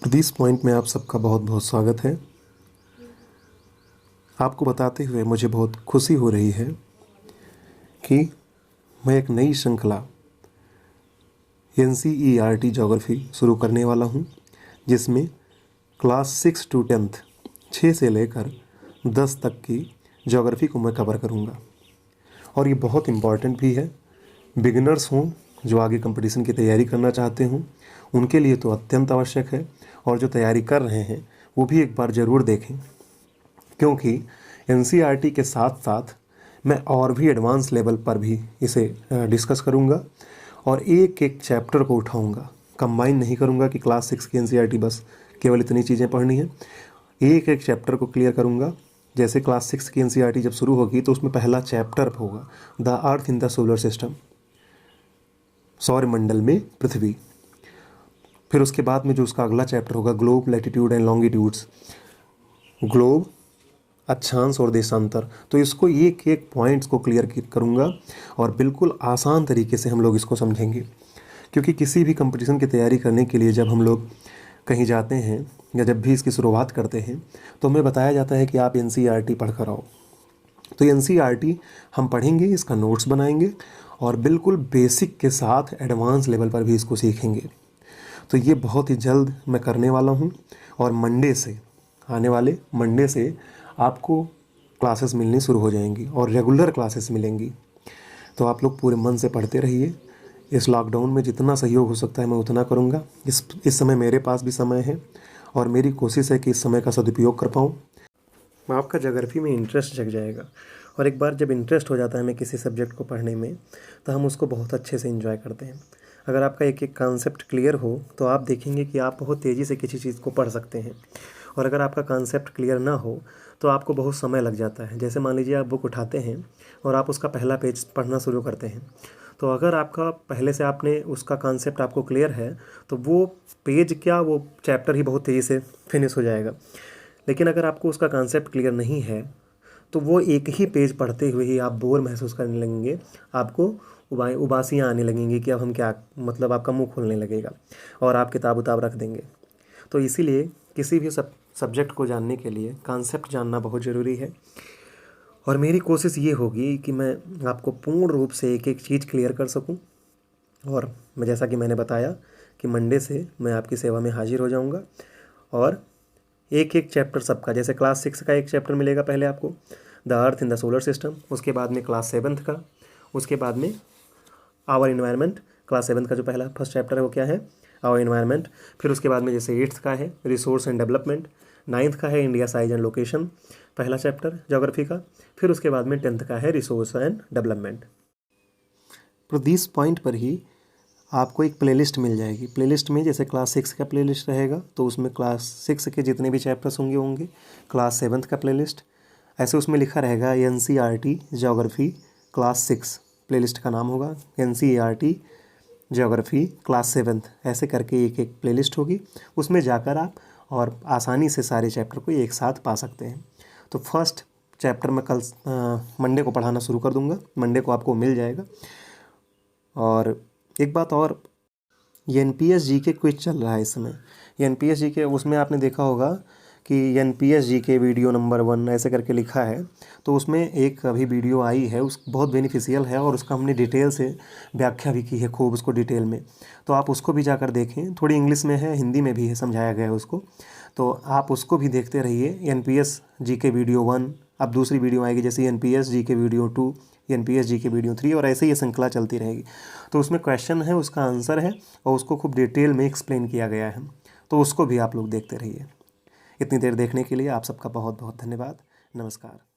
This point में आप सबका बहुत बहुत स्वागत है। आपको बताते हुए मुझे बहुत खुशी हो रही है कि मैं एक नई श्रृंखला NCERT ज्योग्राफी शुरू करने वाला हूं, जिसमें क्लास 6 to 10th 6 से लेकर 10 तक की ज्योग्राफी को मैं कवर करूंगा। और ये बहुत इम्पॉर्टेंट भी है। बिगिनर्स हों जो आगे कंपटीशन की तैयारी करना चाहते हों, उनके लिए तो अत्यंत आवश्यक है। और जो तैयारी कर रहे हैं वो भी एक बार ज़रूर देखें, क्योंकि NCERT के साथ साथ मैं और भी एडवांस लेवल पर भी इसे डिस्कस करूंगा और एक एक चैप्टर को उठाऊंगा। कंबाइन नहीं करूंगा कि क्लास 6 की NCERT बस केवल इतनी चीज़ें पढ़नी है। एक एक चैप्टर को क्लियर करूंगा। जैसे क्लास 6 की NCERT जब शुरू होगी तो उसमें पहला चैप्टर होगा the earth in the solar system, सौरमंडल में पृथ्वी। फिर उसके बाद में जो उसका अगला चैप्टर होगा globe, latitude and longitudes, globe, अक्षांश और देशांतर। तो इसको एक एक पॉइंट्स को क्लियर करूँगा और बिल्कुल आसान तरीके से हम लोग इसको समझेंगे। क्योंकि किसी भी कंपटीशन की तैयारी करने के लिए जब हम लोग कहीं जाते हैं या जब भी इसकी शुरुआत करते हैं तो हमें बताया जाता है कि आप NCERT पढ़ कर आओ। तो NCERT हम पढ़ेंगे, इसका नोट्स बनाएंगे और बिल्कुल बेसिक के साथ एडवांस लेवल पर भी इसको सीखेंगे। तो ये बहुत ही जल्द मैं करने वाला हूँ और मंडे से, आने वाले मंडे से आपको क्लासेस मिलनी शुरू हो जाएंगी और रेगुलर क्लासेस मिलेंगी। तो आप लोग पूरे मन से पढ़ते रहिए। इस लॉकडाउन में जितना सहयोग हो सकता है मैं उतना करूँगा। इस समय मेरे पास भी समय है और मेरी कोशिश है कि इस समय का सदुपयोग कर पाऊँ। आपका ज्योग्राफी में इंटरेस्ट जग जाएगा और एक बार जब इंटरेस्ट हो जाता है हमें किसी सब्जेक्ट को पढ़ने में तो हम उसको बहुत अच्छे से एंजॉय करते हैं। अगर आपका एक एक कॉन्सेप्ट क्लियर हो तो आप देखेंगे कि आप बहुत तेज़ी से किसी चीज़ को पढ़ सकते हैं। और अगर आपका कॉन्सेप्ट क्लियर ना हो तो आपको बहुत समय लग जाता है। जैसे मान लीजिए आप बुक उठाते हैं और आप उसका पहला पेज पढ़ना शुरू करते हैं, तो अगर आपका पहले से आपने उसका कॉन्सेप्ट आपको क्लियर है तो वो पेज क्या, वो चैप्टर ही बहुत तेज़ी से फिनिश हो जाएगा। लेकिन अगर आपको उसका कॉन्सेप्ट क्लियर नहीं है तो वो एक ही पेज पढ़ते हुए ही आप बोर महसूस करने लगेंगे, आपको उबासियाँ आने लगेंगी कि अब हम क्या, मतलब आपका मुंह खोलने लगेगा और आप किताब उताब रख देंगे। तो इसीलिए किसी भी सब्जेक्ट को जानने के लिए कॉन्सेप्ट जानना बहुत ज़रूरी है। और मेरी कोशिश ये होगी कि मैं आपको पूर्ण रूप से एक एक चीज़ क्लियर कर सकूं। और मैं, जैसा कि मैंने बताया कि मंडे से मैं आपकी सेवा में हाजिर हो जाऊंगा और एक एक चैप्टर सबका, जैसे क्लास 6 का एक चैप्टर मिलेगा पहले आपको the earth in the solar system, उसके बाद में क्लास 7th का, उसके बाद में आवर इन्वायरमेंट। क्लास 7th का जो पहला फर्स्ट चैप्टर है वो क्या है, आवर इन्वायरमेंट। फिर उसके बाद में जैसे 8th का है रिसोर्स एंड डेवलपमेंट, 9th का है इंडिया साइज एंड लोकेशन, पहला चैप्टर ज्योग्राफी का। फिर उसके बाद में 10th का है रिसोर्स एंड डेवलपमेंट। तो दिस पॉइंट पर ही आपको एक प्लेलिस्ट मिल जाएगी। प्लेलिस्ट में जैसे क्लास 6 का प्लेलिस्ट रहेगा तो उसमें क्लास 6 के जितने भी चैप्टर्स होंगे क्लास 7th का प्लेलिस्ट, ऐसे उसमें लिखा रहेगा NCERT ज्योग्राफी क्लास 6, प्लेलिस्ट का नाम होगा NCERT ज्योग्राफी क्लास 7th, ऐसे करके एक एक प्लेलिस्ट होगी। उसमें जाकर आप और आसानी से सारे चैप्टर को एक साथ पा सकते हैं। तो फर्स्ट चैप्टर मैं कल मंडे को पढ़ाना शुरू कर दूंगा, मंडे को आपको मिल जाएगा। और एक बात और, ये NPS GK क्विज चल रहा है इस समय। ये NPS GK, उसमें आपने देखा होगा कि NPS GK वीडियो नंबर 1 ऐसे करके लिखा है। तो उसमें एक अभी वीडियो आई है, उस बहुत बेनिफिशियल है और उसका हमने डिटेल से व्याख्या भी की है खूब उसको डिटेल में। तो आप उसको भी जाकर देखें, थोड़ी इंग्लिश में है, हिंदी में भी है, समझाया गया है उसको। तो आप उसको भी देखते रहिए। NPS GK वीडियो 1, अब दूसरी वीडियो आएगी जैसे NPS GK video 2, NPS GK video 3, और ऐसे ही ये श्रृंखला चलती रहेगी। तो उसमें क्वेश्चन है, उसका आंसर है और उसको खूब डिटेल में एक्सप्लेन किया गया है। तो उसको भी आप लोग देखते रहिए। इतनी देर देखने के लिए आप सबका बहुत बहुत धन्यवाद। नमस्कार।